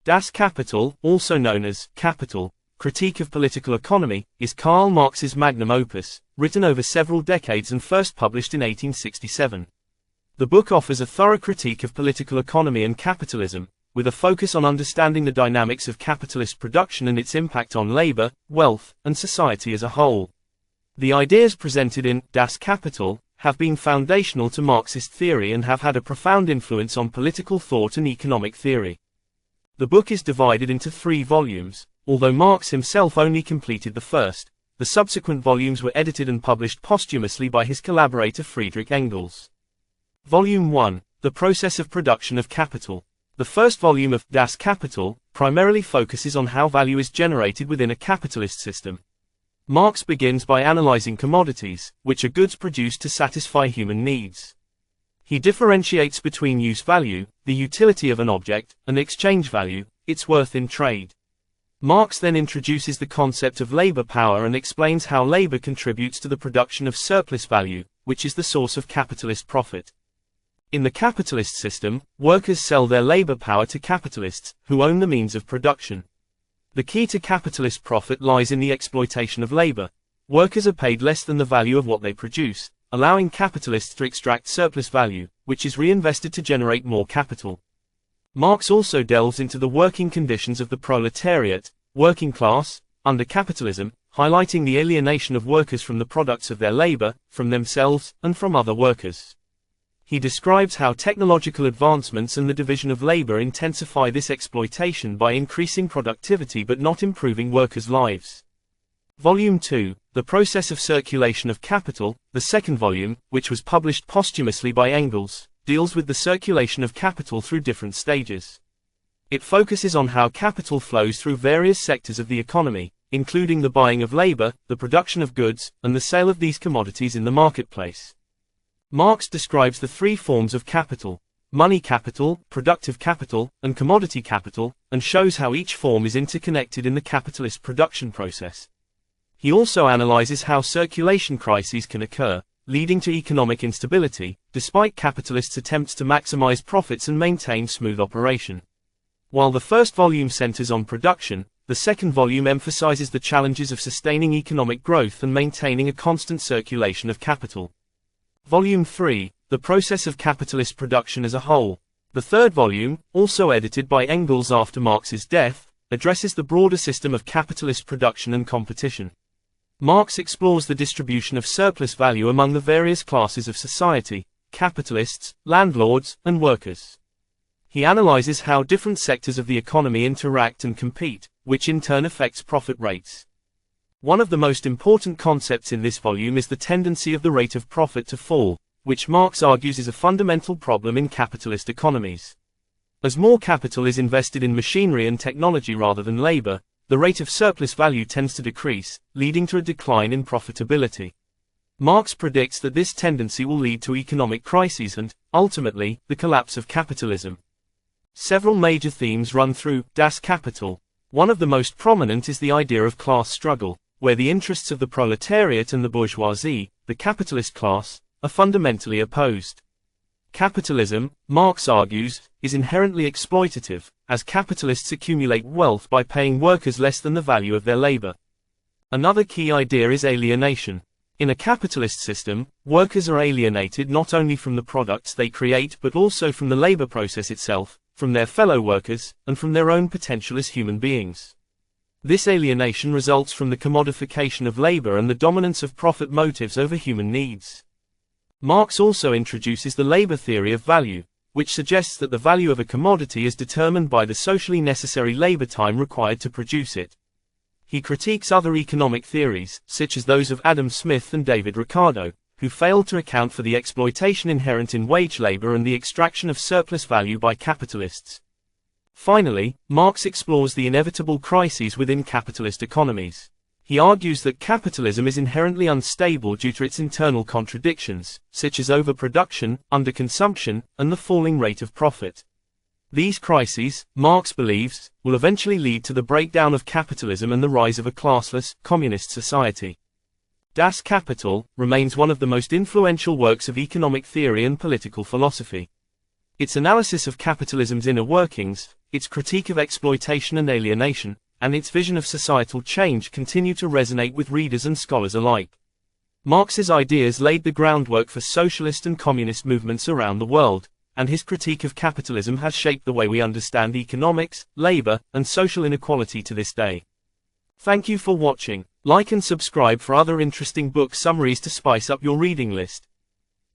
Das Kapital, also known as Capital, Critique of Political Economy, is Karl Marx's magnum opus, written over several decades and first published in 1867. The book offers a thorough critique of political economy and capitalism, with a focus on understanding the dynamics of capitalist production and its impact on labor, wealth, and society as a whole. The ideas presented in Das Kapital have been foundational to Marxist theory and have had a profound influence on political thought and economic theory. The book is divided into 3 volumes. Although Marx himself only completed the first, the subsequent volumes were edited and published posthumously by his collaborator Friedrich Engels. Volume 1, The Process of Production of Capital. The first volume of Das Kapital primarily focuses on how value is generated within a capitalist system. Marx begins by analyzing commodities, which are goods produced to satisfy human needs. He differentiates between use value, the utility of an object, and exchange value, its worth in trade. Marx then introduces the concept of labor power and explains how labor contributes to the production of surplus value, which is the source of capitalist profit. In the capitalist system, workers sell their labor power to capitalists, who own the means of production. The key to capitalist profit lies in the exploitation of labor. Workers are paid less than the value of what they produce, allowing capitalists to extract surplus value, which is reinvested to generate more capital. Marx also delves into the working conditions of the proletariat, working class, under capitalism, highlighting the alienation of workers from the products of their labor, from themselves, and from other workers. He describes how technological advancements and the division of labor intensify this exploitation by increasing productivity but not improving workers' lives. Volume 2, The Process of Circulation of Capital, the second volume, which was published posthumously by Engels, deals with the circulation of capital through different stages. It focuses on how capital flows through various sectors of the economy, including the buying of labor, the production of goods, and the sale of these commodities in the marketplace. Marx describes the 3 forms of capital: money capital, productive capital, and commodity capital, and shows how each form is interconnected in the capitalist production process. He also analyzes how circulation crises can occur, leading to economic instability, despite capitalists' attempts to maximize profits and maintain smooth operation. While the first volume centers on production, the second volume emphasizes the challenges of sustaining economic growth and maintaining a constant circulation of capital. Volume 3, The Process of Capitalist Production as a Whole. The third volume, also edited by Engels after Marx's death, addresses the broader system of capitalist production and competition. Marx explores the distribution of surplus value among the various classes of society: capitalists, landlords, and workers. He analyzes how different sectors of the economy interact and compete, which in turn affects profit rates. One of the most important concepts in this volume is the tendency of the rate of profit to fall, which Marx argues is a fundamental problem in capitalist economies. As more capital is invested in machinery and technology rather than labor, the rate of surplus value tends to decrease, leading to a decline in profitability. Marx predicts that this tendency will lead to economic crises and, ultimately, the collapse of capitalism. Several major themes run through Das Kapital. One of the most prominent is the idea of class struggle, where the interests of the proletariat and the bourgeoisie, the capitalist class, are fundamentally opposed. Capitalism, Marx argues, is inherently exploitative, as capitalists accumulate wealth by paying workers less than the value of their labor. Another key idea is alienation. In a capitalist system, workers are alienated not only from the products they create but also from the labor process itself, from their fellow workers, and from their own potential as human beings. This alienation results from the commodification of labor and the dominance of profit motives over human needs. Marx also introduces the labor theory of value, which suggests that the value of a commodity is determined by the socially necessary labor time required to produce it. He critiques other economic theories, such as those of Adam Smith and David Ricardo, who failed to account for the exploitation inherent in wage labor and the extraction of surplus value by capitalists. Finally, Marx explores the inevitable crises within capitalist economies. He argues that capitalism is inherently unstable due to its internal contradictions, such as overproduction, underconsumption, and the falling rate of profit. These crises, Marx believes, will eventually lead to the breakdown of capitalism and the rise of a classless, communist society. Das Kapital remains one of the most influential works of economic theory and political philosophy. Its analysis of capitalism's inner workings, its critique of exploitation and alienation, and its vision of societal change continue to resonate with readers and scholars alike. Marx's ideas laid the groundwork for socialist and communist movements around the world, and his critique of capitalism has shaped the way we understand economics, labor, and social inequality to this day. Thank you for watching. Like and subscribe for other interesting book summaries to spice up your reading list.